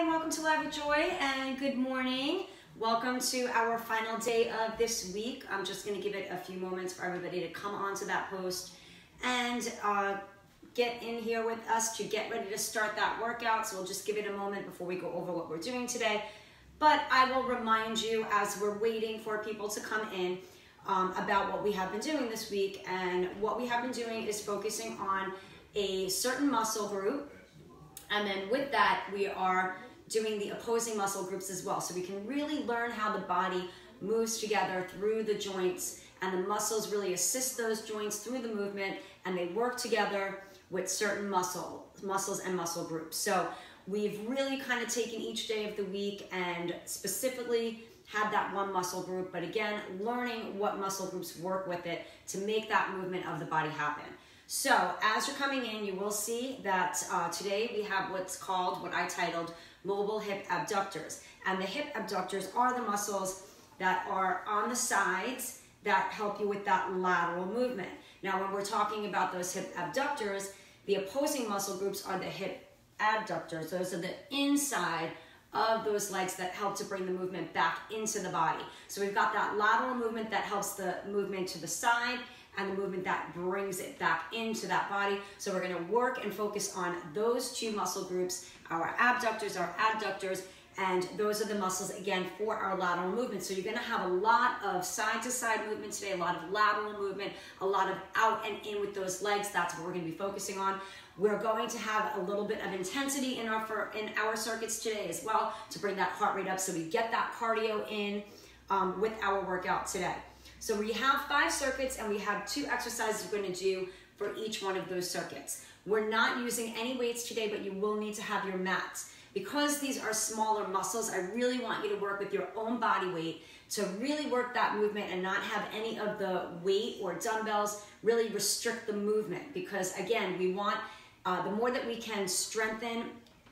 and welcome to Live with Joy, and good morning. Welcome to our final day of this week. I'm just going to give it a few moments for everybody to come onto that post and get in here with us to get ready to start that workout. So we'll just give it a moment before we go over what we're doing today. But I will remind you as we're waiting for people to come in about what we have been doing this week. And what we have been doing is focusing on a certain muscle group. And then with that, we are doing the opposing muscle groups as well. So we can really learn how the body moves together through the joints, and the muscles really assist those joints through the movement, and they work together with certain muscles and muscle groups. So we've really kind of taken each day of the week and specifically had that one muscle group, but again, learning what muscle groups work with it to make that movement of the body happen. So as you're coming in, you will see that today we have what I titled mobile hip abductors. And the hip abductors are the muscles that are on the sides that help you with that lateral movement. Now, when we're talking about those hip abductors, the opposing muscle groups are the hip adductors. Those are the inside of those legs that help to bring the movement back into the body. So we've got that lateral movement that helps the movement to the side, and the movement that brings it back into that body. So we're gonna work and focus on those two muscle groups, our abductors, our adductors, and those are the muscles, again, for our lateral movement. So you're gonna have a lot of side-to-side movement today, a lot of lateral movement, a lot of out and in with those legs. That's what we're gonna be focusing on. We're going to have a little bit of intensity in our circuits today as well to bring that heart rate up so we get that cardio in with our workout today. So we have 5 circuits, and we have 2 exercises we're going to do for each one of those circuits. We're not using any weights today, but you will need to have your mats. Because these are smaller muscles, I really want you to work with your own body weight to really work that movement and not have any of the weight or dumbbells really restrict the movement. Because again, we want, the more that we can strengthen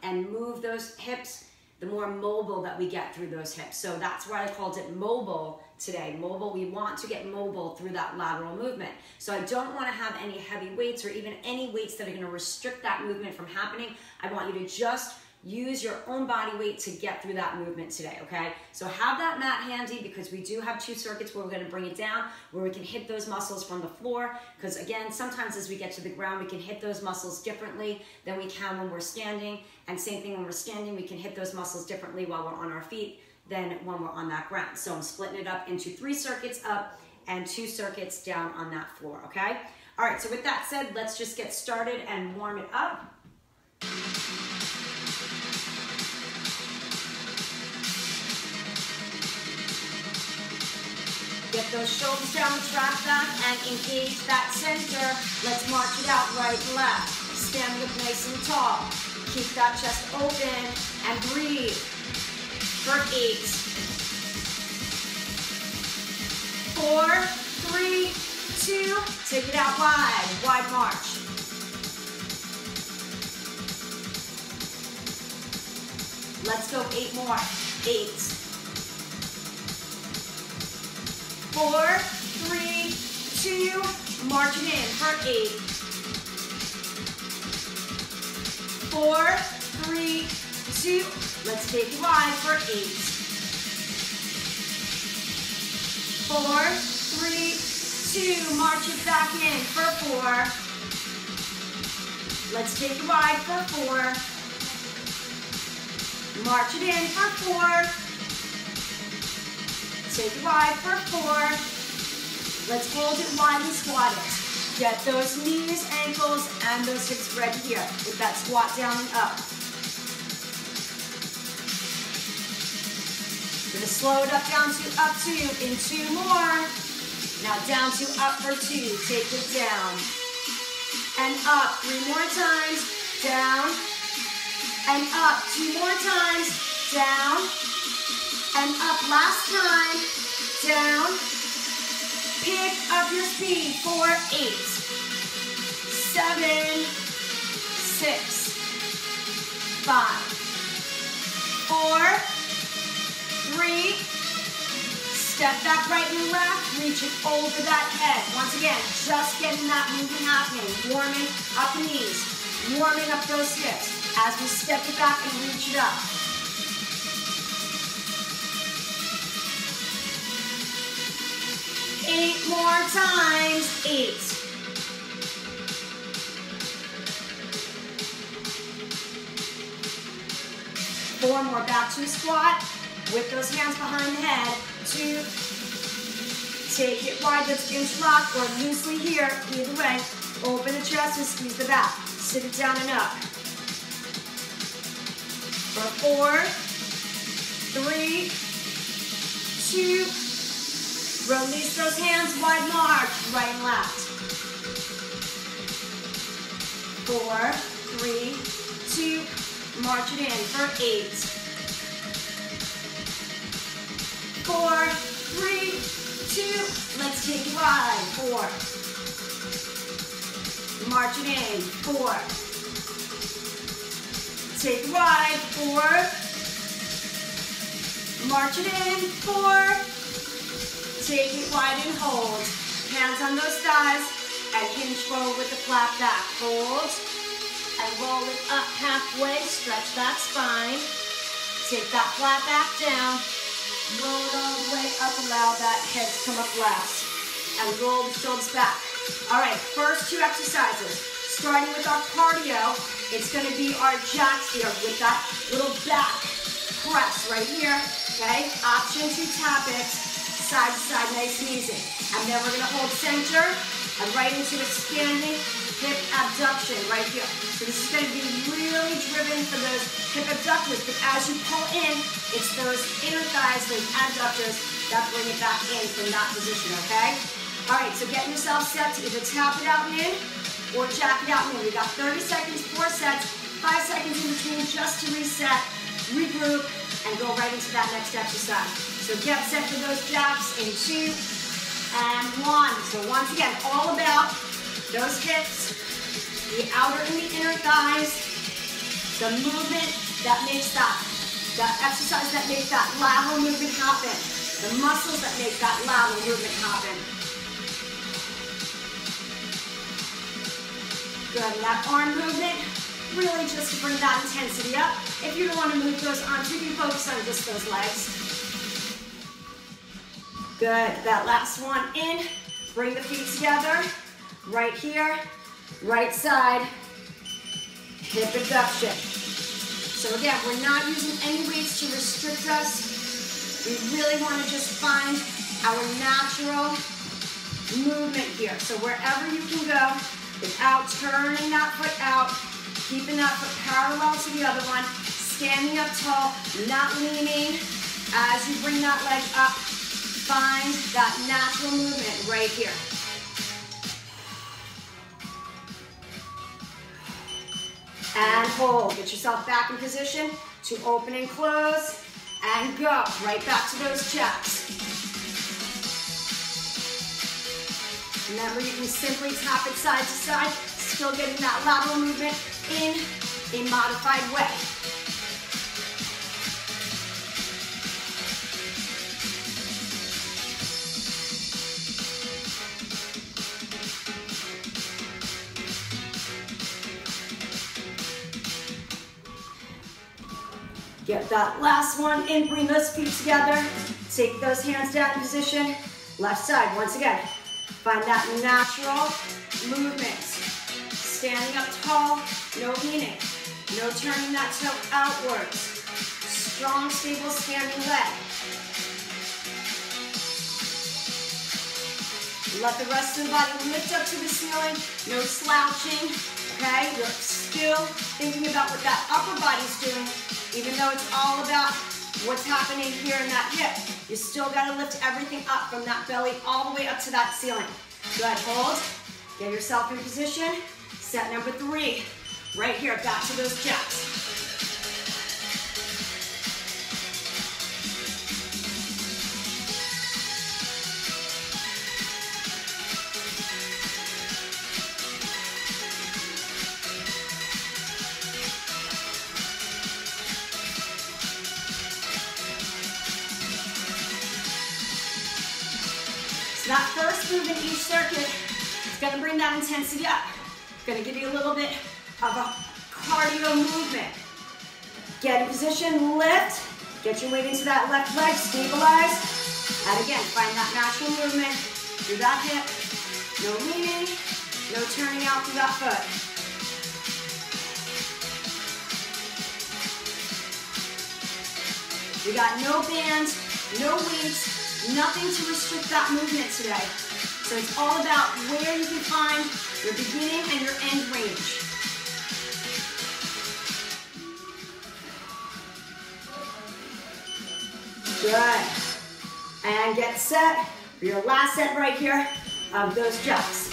and move those hips, the more mobile that we get through those hips. So that's why I called it mobile today. Mobile, we want to get mobile through that lateral movement. So I don't want to have any heavy weights or even any weights that are going to restrict that movement from happening. I want you to just use your own body weight to get through that movement today, okay? So have that mat handy, because we do have 2 circuits where we're going to bring it down, where we can hit those muscles from the floor, because again, sometimes as we get to the ground, we can hit those muscles differently than we can when we're standing, and same thing when we're standing, we can hit those muscles differently while we're on our feet than when we're on that ground. So I'm splitting it up into 3 circuits up and 2 circuits down on that floor, okay? All right, so with that said, let's just get started and warm it up. Get those shoulders down, drop back, and engage that center. Let's march it out right and left. Stand up nice and tall. Keep that chest open and breathe for 8, 4, 3, 2, take it out wide march. Let's go 8 more. 8, 4, 3, 2, march it in for 8, 4, 3, 2, let's take it wide for 8, 4, 3, 2, march it back in for 4, let's take it wide for 4, march it in for 4, take it wide for 4. Let's hold it wide and squat it. Get those knees, ankles, and those hips ready here with that squat down and up. We're gonna slow it up, down to up 2 in 2 more. Now down to up for 2. Take it down and up 3 more times. Down and up 2 more times. Down and up last time, down, pick up your speed for 8, 7, 6, 5, 4, 3, step back right and left, reach it over that head. Once again, just getting that movement happening, warming up the knees, warming up those hips as we step it back and reach it up. 8 more times. 8. 4 more, back to a squat with those hands behind the head. 2, take it wide, that's interlock or loosely here, either way. Open the chest and squeeze the back. Sit it down and up. For 4, 3, 2, release those hands, wide march, right and left. 4, 3, 2, march it in for 8. 4, 3, 2, let's take it wide. 4. March it in. 4. Take it wide. 4. March it in. 4. Take it wide and hold. Hands on those thighs and hinge forward with the flat back. Hold and roll it up halfway. Stretch that spine. Take that flat back down. Roll it all the way up. Allow that head to come up last. And roll the shoulders back. All right, first 2 exercises. Starting with our cardio, it's going to be our jacks here with that little back press right here. Okay, option to tap it side to side, nice and easy. And then we're going to hold center and right into a standing hip abduction right here. So this is going to be really driven for those hip abductors, but as you pull in, it's those inner thighs, those abductors that bring it back in from that position, okay? All right, so getting yourself set to either tap it out and in or jack it out and in. We got 30 seconds, 4 sets, 5 seconds in between just to reset, regroup, and go right into that next exercise. So get set for those jacks in 2 and 1. So once again, all about those hips, the outer and the inner thighs, the movement that makes that exercise that makes that lateral movement happen, the muscles that make that lateral movement happen. Good, and that arm movement, really just to bring that intensity up. If you don't want to move those arms, you can focus on just those legs. Good, that last one in, bring the feet together, right here, right side, hip abduction. So again, we're not using any weights to restrict us. We really want to just find our natural movement here. So wherever you can go, without turning that foot out, keeping that foot parallel to the other one, standing up tall, not leaning. As you bring that leg up, find that natural movement right here. And hold. Get yourself back in position to open and close. And go. Right back to those jacks. Remember, you can simply tap it side to side, still getting that lateral movement in a modified way. Get that last one in, bring those feet together, take those hands down in position, left side, once again. Find that natural movement. Standing up tall, no leaning, no turning that toe outwards. Strong, stable standing leg. Let the rest of the body lift up to the ceiling, no slouching, okay? You're still thinking about what that upper body's doing, even though it's all about what's happening here in that hip. You still gotta lift everything up from that belly all the way up to that ceiling. Good, hold. Get yourself in position. Set number 3. Right here, back to those jacks. That first move in each circuit is going to bring that intensity up. It's going to give you a little bit of a cardio movement. Get in position, lift, get your weight into that left leg, stabilize, and again, find that natural movement through that hip. No leaning, no turning out through that foot. We got no bands, no weights, nothing to restrict that movement today. So it's all about where you can find your beginning and your end range. Good. And get set for your last set right here of those jumps.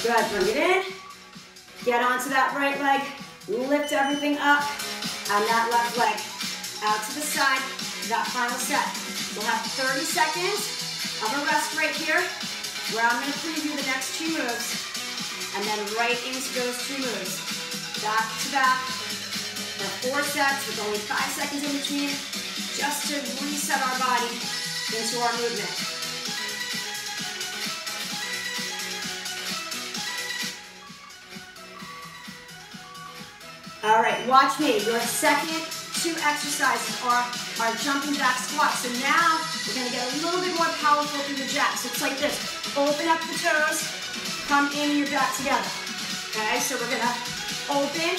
Good, bring it in. Get onto that right leg. Lift everything up. And that left leg out to the side. That final set. We'll have 30 seconds of a rest right here, where I'm going to preview the next two moves. And then right into those two moves. Back to back. For 4 sets with only 5 seconds in between, just to reset our body into our movement. All right, watch me. Your second two exercises are our jumping jack squats. So now we're gonna get a little bit more powerful through the jack. So it's like this. Open up the toes, come in your back together. Okay, so we're gonna open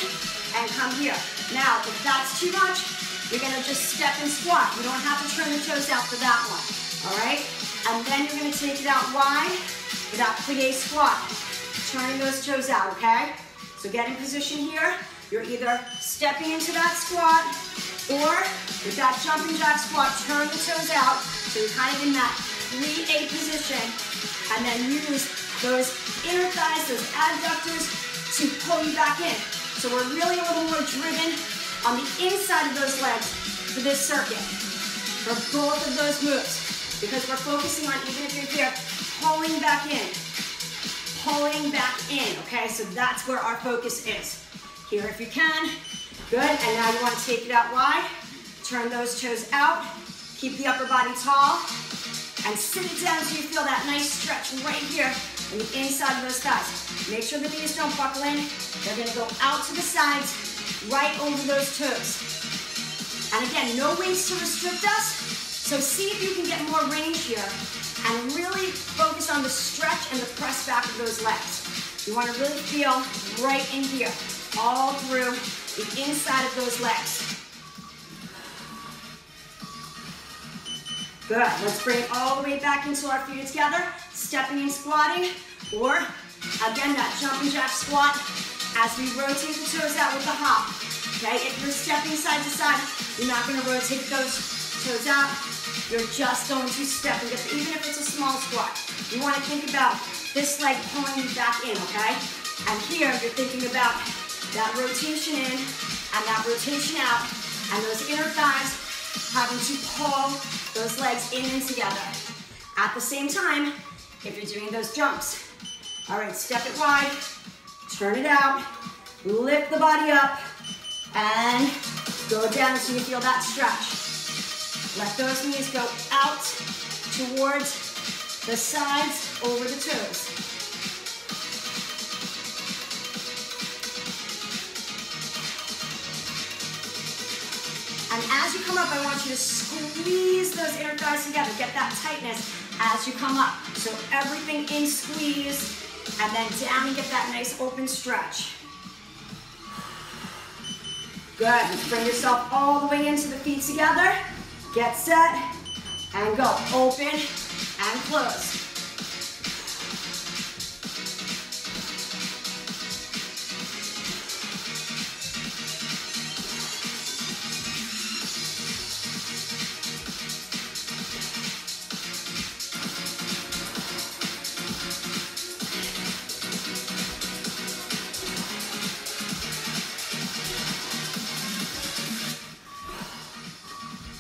and come here. Now, if that's too much, you're gonna just step and squat. You don't have to turn the toes out for that one. All right? And then you're gonna take it out wide for that plie squat. Turning those toes out, okay? So get in position here. You're either stepping into that squat, or with that jumping jack squat, turn the toes out, so you're kind of in that plie position, and then use those inner thighs, those adductors, to pull you back in. So we're really a little more driven on the inside of those legs for this circuit, for both of those moves, because we're focusing on, even if you're here, pulling back in, okay? So that's where our focus is. Here if you can. Good, and now you want to take it out wide. Turn those toes out. Keep the upper body tall. And sit it down so you feel that nice stretch right here on the inside of those thighs. Make sure the knees don't buckle in. They're going to go out to the sides, right over those toes. And again, no weights to restrict us. So see if you can get more range here and really focus on the stretch and the press back of those legs. You want to really feel right in here, all through the inside of those legs. Good, let's bring it all the way back into our feet together, stepping and squatting, or again, that jumping jack squat as we rotate the toes out with the hop. Okay, if you're stepping side to side, you're not gonna rotate those toes out, you're just going to step and get, even if it's a small squat. You wanna think about this leg pulling you back in, okay? And here, you're thinking about that rotation in and that rotation out, and those inner thighs having to pull those legs in and together. At the same time, if you're doing those jumps. All right, step it wide, turn it out, lift the body up, and go down so you feel that stretch. Let those knees go out towards the sides, over the toes. And as you come up, I want you to squeeze those inner thighs together. Get that tightness as you come up. So everything in squeeze, and then down and get that nice open stretch. Good, let's bring yourself all the way into the feet together. Get set, and go. Open and close.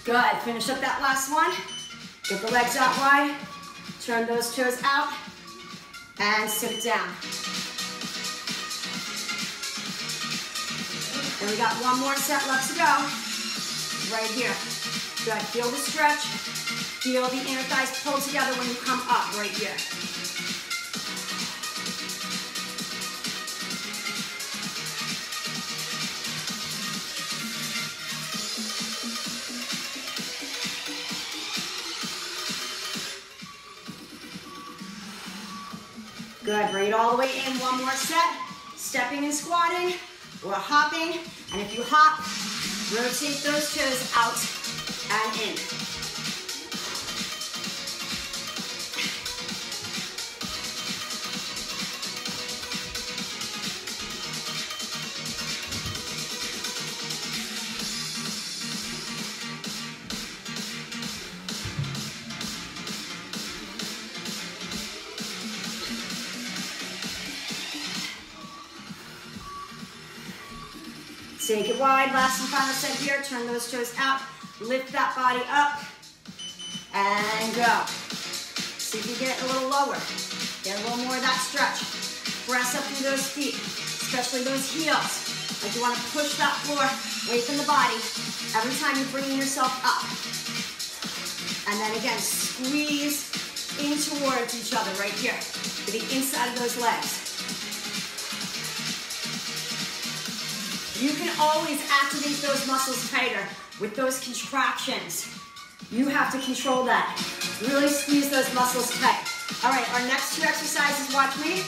Good, finish up that last one. Get the legs out wide, turn those toes out, And sit it down. And we got one more set left to go. Right here. Good. Feel the stretch. Feel the inner thighs pull together when you come up right here. Good, bring it all the way in, one more set. Stepping and squatting, or hopping. And if you hop, rotate those toes out and in. Take it wide, last and final set here. Turn those toes out, lift that body up, and go. See if you get a little lower. Get a little more of that stretch. Press up through those feet, especially those heels. Like you want to push that floor away from the body every time you're bringing yourself up. And then again, squeeze in towards each other right here, to the inside of those legs. You can always activate those muscles tighter with those contractions. You have to control that. Really squeeze those muscles tight. All right, our next two exercises, watch me.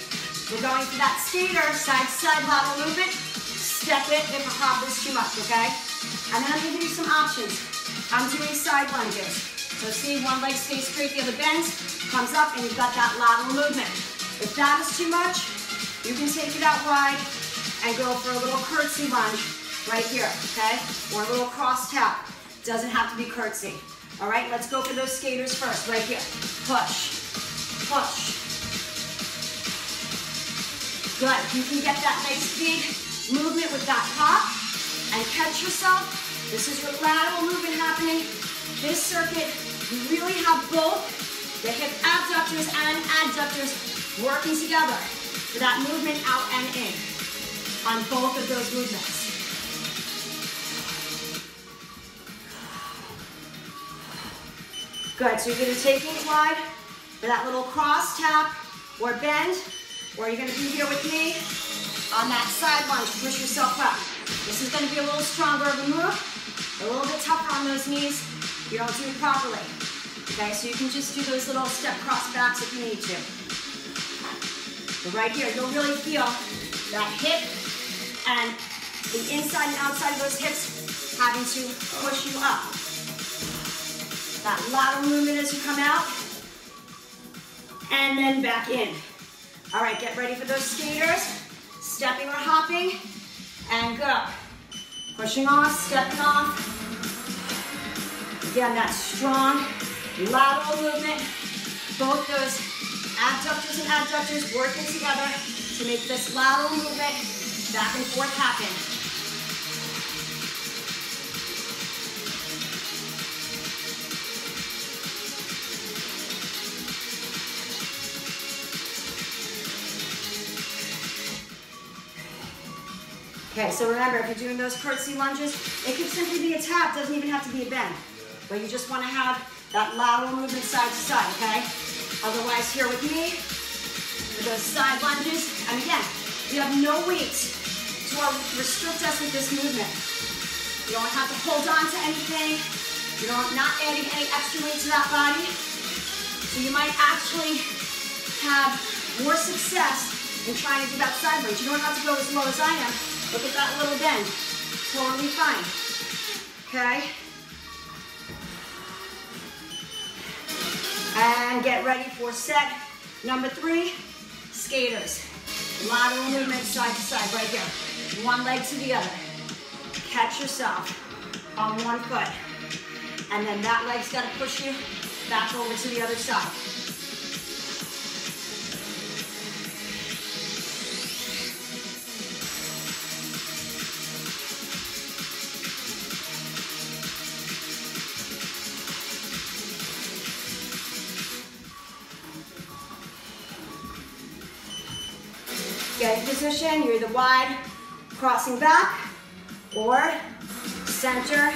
We're going for that skater, side to side lateral movement. Step it if a hop is too much, okay? And then I'm gonna give you some options. I'm doing side lunges. So see, one leg stays straight, the other bends, comes up, and you've got that lateral movement. If that is too much, you can take it out wide and go for a little curtsy lunge right here, okay? Or a little cross tap. Doesn't have to be curtsy. All right, let's go for those skaters first, right here. Push, push. Good, you can get that nice big movement with that hop and catch yourself. This is your lateral movement happening. This circuit, you really have both the hip abductors and adductors working together for that movement out and in on both of those movements. Good, so you're gonna take it wide for that little cross tap or bend, or you're gonna be here with me on that side lunge, push yourself up. This is gonna be a little stronger of a move, a little bit tougher on those knees. You don't do it properly. Okay, so you can just do those little step cross backs if you need to. But right here, you'll really feel that hip and the inside and outside of those hips having to push you up. That lateral movement as you come out, and then back in. All right, get ready for those skaters. Stepping or hopping, and go. Pushing off, stepping off. Again, that strong lateral movement. Both those abductors and adductors working together to make this lateral movement back and forth happen. Okay, so remember, if you're doing those curtsy lunges, it could simply be a tap, doesn't even have to be a bend. But you just want to have that lateral movement side to side, okay? Otherwise, here with me, with those side lunges, and again, you have no weight to restrict us with this movement. You don't have to hold on to anything. You're not adding any extra weight to that body. So you might actually have more success in trying to do that side lunge. You don't have to go as low as I am. Look at that little bend. Totally fine. Okay? And get ready for set number 3, skaters. Lateral movement side to side right here. One leg to the other. Catch yourself on one foot. And then that leg's got to push you back over to the other side. Get in position, you're either wide, crossing back, or center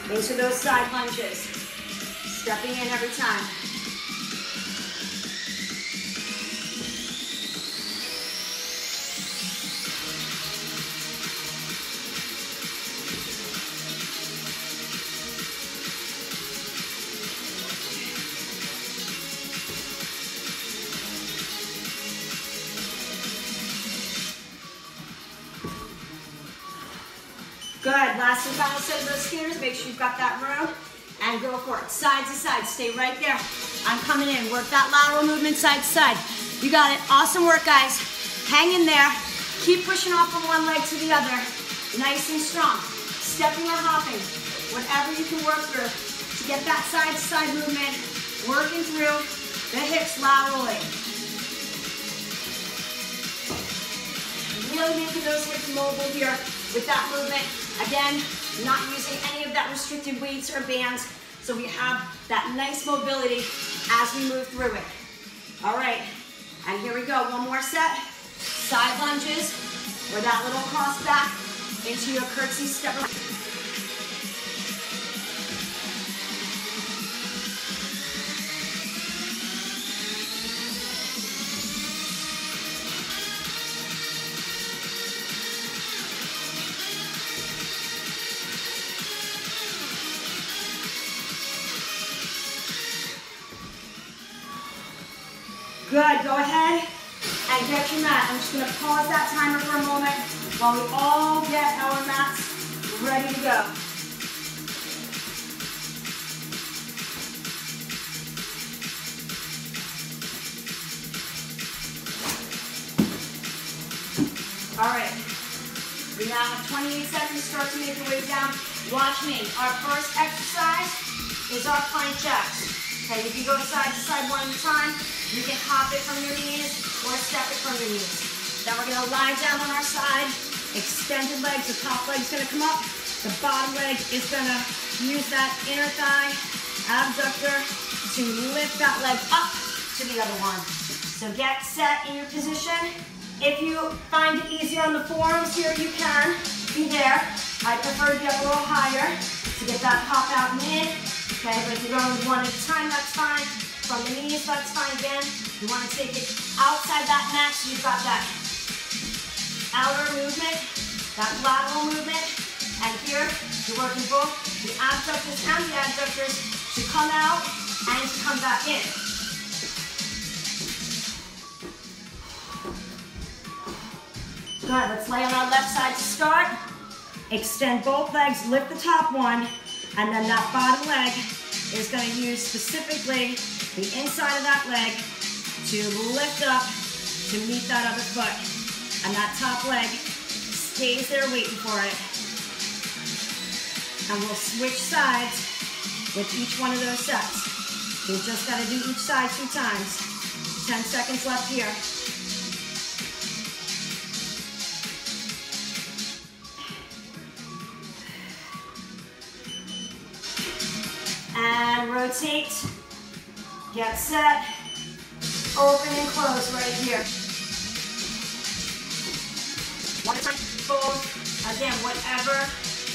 into those side lunges. Stepping in every time. Good, last and final set of those skiers. Make sure you've got that room and go for it. Side to side, stay right there. I'm coming in, work that lateral movement side to side. You got it, awesome work guys. Hang in there, keep pushing off from one leg to the other. Nice and strong, stepping or hopping, whatever you can work through to get that side to side movement, working through the hips laterally. Really making those hips mobile here with that movement. Again, not using any of that restricted weights or bands, so we have that nice mobility as we move through it. All right, and here we go, one more set. Side lunges, or that little cross back into your curtsy step. Good, go ahead and get your mat. I'm just gonna pause that timer for a moment while we all get our mats ready to go. All right, we now have 28 seconds, start to make your way down. Watch me, our first exercise is our plank jacks. Okay, you can go side to side one at a time. You can hop it from your knees or step it from your knees. Then we're gonna lie down on our side, extended legs, the top leg's gonna come up, the bottom leg is gonna use that inner thigh abductor to lift that leg up to the other one. So get set in your position. If you find it easier on the forearms here, you can be there. I prefer to get a little higher to get that hop out and in. Okay, but if you're going one at a time, that's fine. From the knees, that's fine again. You want to take it outside that mat so you've got that outer movement, that lateral movement. And here, you're working both the abductors and the adductors to come out and to come back in. Good, let's lay on our left side to start. Extend both legs, lift the top one, and then that bottom leg is going to use specifically the inside of that leg to lift up to meet that other foot. And that top leg stays there waiting for it. And we'll switch sides with each one of those sets. We've just got to do each side 2 times. 10 seconds left here. And rotate, get set, open and close right here. One time, both, again, whatever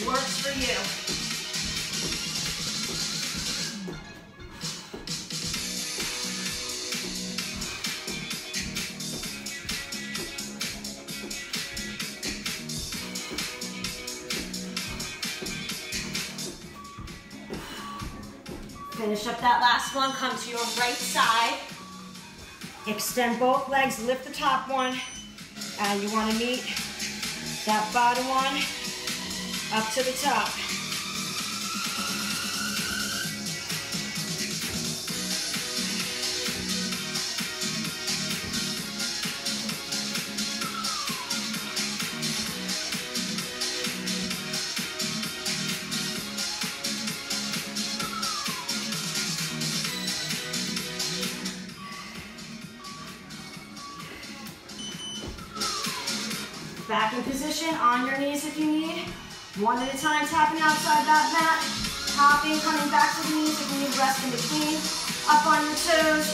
works for you. Finish up that last one, come to your right side. Extend both legs, lift the top one, and you want to meet that bottom one up to the top. Back in position, on your knees if you need. One at a time, tapping outside that mat. Hopping, coming back to the knees if you need rest in between. Up on your toes,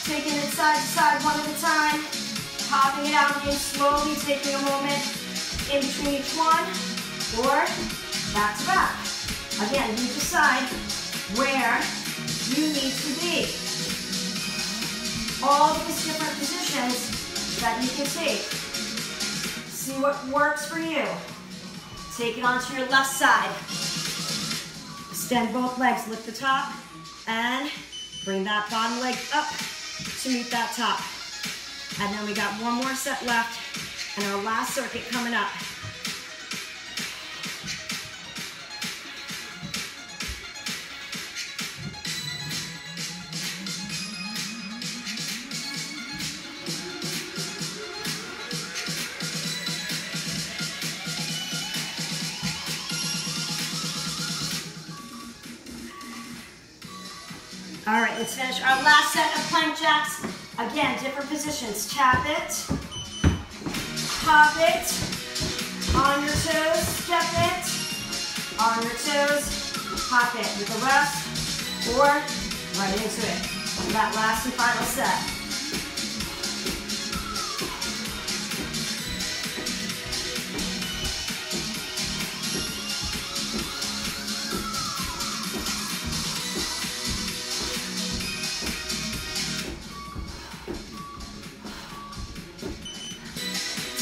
taking it side to side one at a time. Topping it out again, slowly taking a moment in between each one, or back to back. Again, you decide where you need to be. All these different positions that you can take. See what works for you. Take it onto your left side. Extend both legs, lift the top, and bring that bottom leg up to meet that top. And then we got one more set left, and our last circuit coming up. All right, let's finish our last set of plank jacks. Again, different positions. Tap it, hop it, on your toes, step it, on your toes, hop it with the rest, or right into it. That last and final set.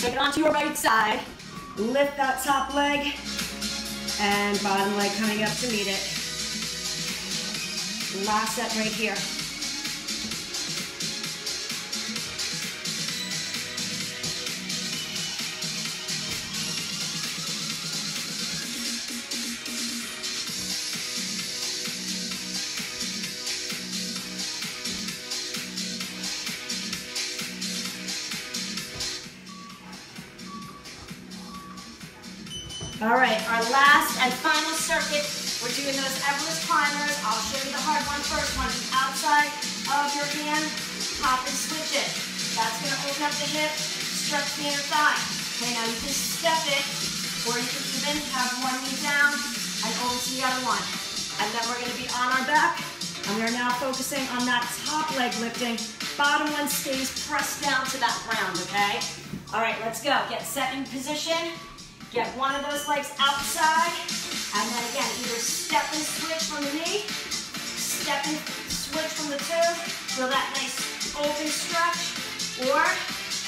Take it onto your right side, lift that top leg, and bottom leg coming up to meet it. Last set right here. All right, our last and final circuit, we're doing those Everest climbers. I'll show you the hard one first. One is outside of your hand, hop and switch it. That's gonna open up the hip, stretch the inner thigh. Okay, now you can step it, or you can even have one knee down and over to the other one. And then we're gonna be on our back, and we are now focusing on that top leg lifting. Bottom one stays pressed down to that ground, okay? All right, let's go. Get set in position. Get one of those legs outside, and then again, either step and switch from the knee, step and switch from the toes, feel that nice open stretch, or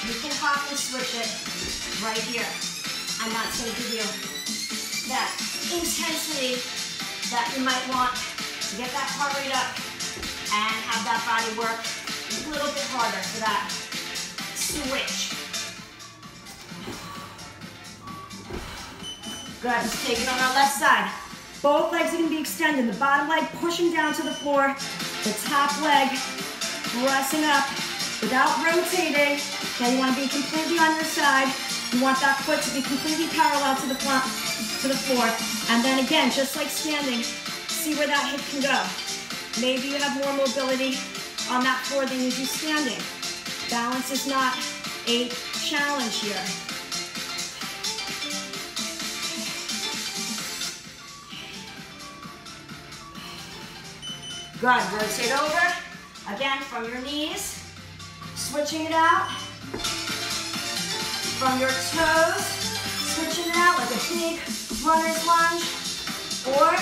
you can hop and switch it right here. And that's gonna give you that intensity that you might want to get that heart rate up and have that body work a little bit harder for that switch. Good, let's take it on our left side. Both legs are gonna be extended. The bottom leg pushing down to the floor. The top leg pressing up without rotating. Okay, you wanna be completely on your side. You want that foot to be completely parallel to the front, to the floor. And then again, just like standing, see where that hip can go. Maybe you have more mobility on that floor than you do standing. Balance is not a challenge here. Good, rotate over. Again, from your knees, switching it out. From your toes, switching it out like a big runner's lunge. Or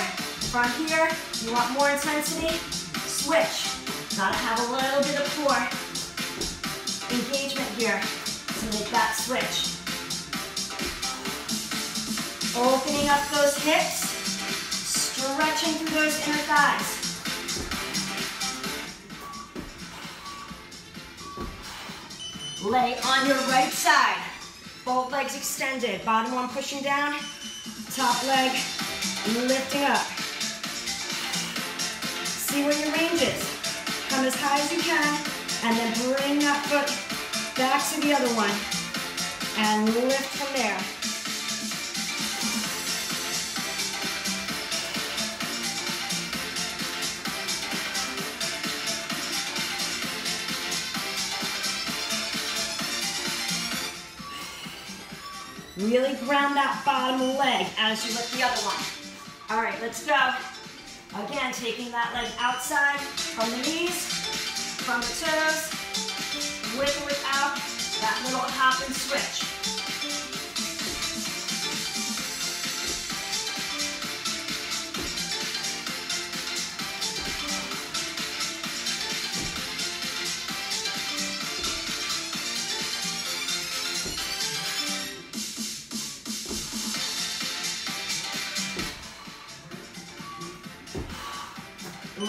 from here, you want more intensity, switch. Gotta have a little bit of core engagement here to make that switch. Opening up those hips, stretching through those inner thighs. Lay on your right side. Both legs extended. Bottom one pushing down. Top leg lifting up. See where your range is. Come as high as you can, and then bring that foot back to the other one. And lift from there. Really ground that bottom leg as you lift the other one. All right, let's go. Again, taking that leg outside from the knees, from the toes, with or without That little hop and switch.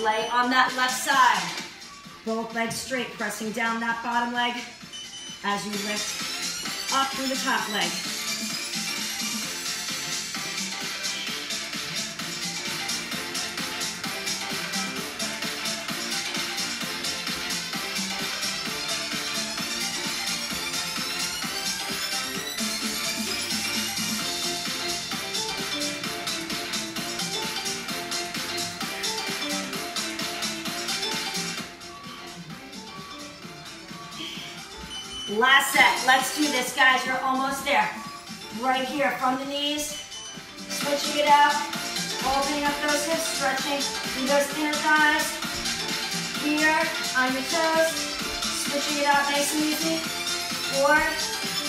Lay on that left side. Both legs straight, pressing down that bottom leg as you lift up through the top leg. Last set. Let's do this, guys. You're almost there. Right here from the knees, switching it out, opening up those hips, stretching through those inner thighs. Here on your toes, switching it out nice and easy. Or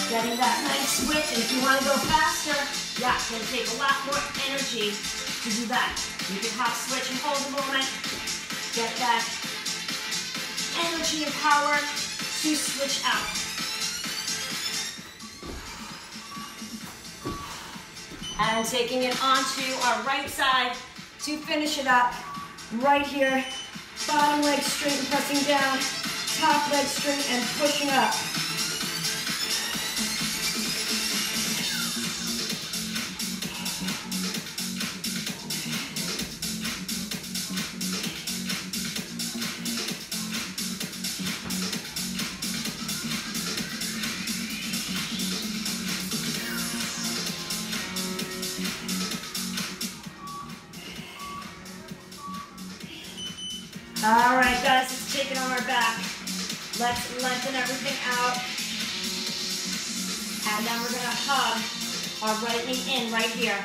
getting that nice switch. And if you want to go faster, yeah, it's going to take a lot more energy to do that. You can hop, switch, and hold a moment. Get that energy and power to switch out. And taking it onto our right side to finish it up. Right here, bottom leg straight and pressing down, top leg straight and pushing up. All right, guys, let's take it on our back. Let's lengthen everything out. And then we're gonna hug our right knee in right here.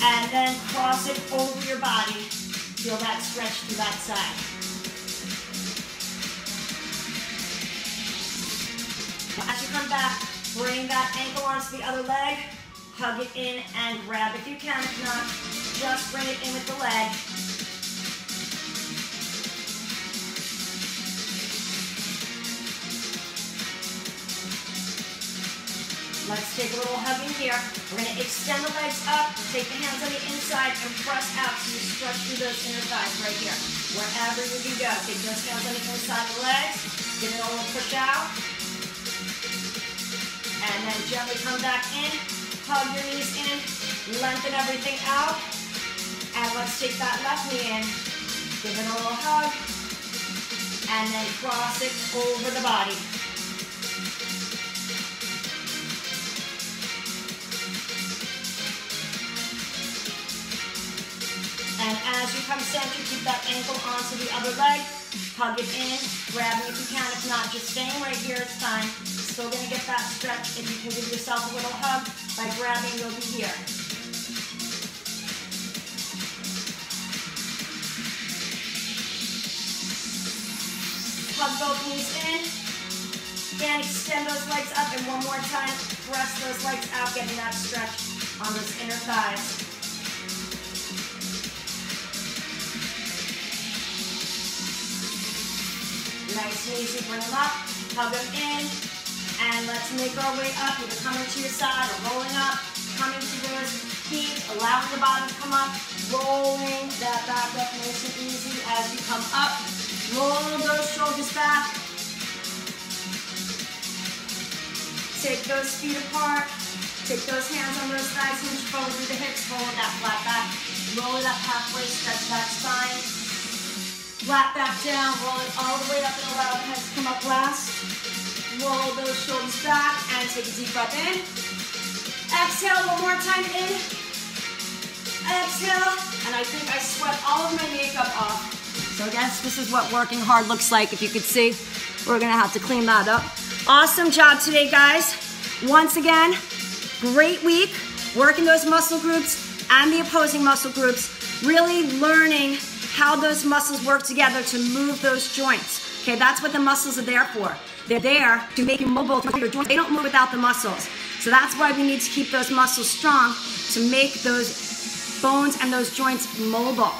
And then cross it over your body. Feel that stretch to that side. As you come back, bring that ankle onto the other leg. Hug it in and grab if you can. If not, just bring it in with the leg. Let's take a little hugging here. We're going to extend the legs up, take the hands on the inside, and press out so you stretch through those inner thighs right here. Wherever you can go. Take those hands on the inside of the legs, give it a little push out, and then gently come back in, hug your knees in, lengthen everything out, and let's take that left knee in, give it a little hug, and then cross it over the body. And as you come center, keep that ankle onto the other leg. Hug it in, grab it if you can. If not, just staying right here, it's fine. Still gonna get that stretch. If you can give yourself a little hug by grabbing, you'll be here. Hug both knees in. Again, extend those legs up, and one more time, press those legs out, getting that stretch on those inner thighs. Nice and easy, bring them up, hug them in, and let's make our way up, either coming to your side or rolling up, coming to those feet, allowing the bottom to come up, rolling that back up nice and easy as you come up, roll those shoulders back, take those feet apart, take those hands on those thighs, hinge forward through the hips, hold that flat back, roll it up halfway, stretch that spine. Flat back down, roll it all the way up and allow the head to come up last. Roll those shoulders back and take a deep breath in. Exhale one more time in. Exhale, and I think I sweat all of my makeup off. So I guess this is what working hard looks like. If you could see, we're gonna have to clean that up. Awesome job today, guys. Once again, great week, working those muscle groups and the opposing muscle groups, really learning how those muscles work together to move those joints. Okay, that's what the muscles are there for. They're there to make you mobile through your joints. They don't move without the muscles. So that's why we need to keep those muscles strong to make those bones and those joints mobile.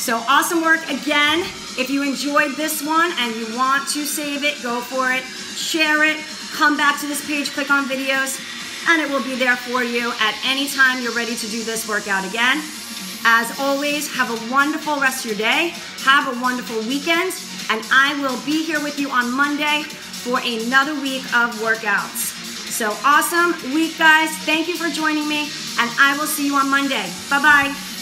So awesome work again. If you enjoyed this one and you want to save it, go for it, share it, come back to this page, click on videos, and it will be there for you at any time you're ready to do this workout again. As always, have a wonderful rest of your day. Have a wonderful weekend, and I will be here with you on Monday for another week of workouts. So awesome week, guys. Thank you for joining me, and I will see you on Monday. Bye-bye.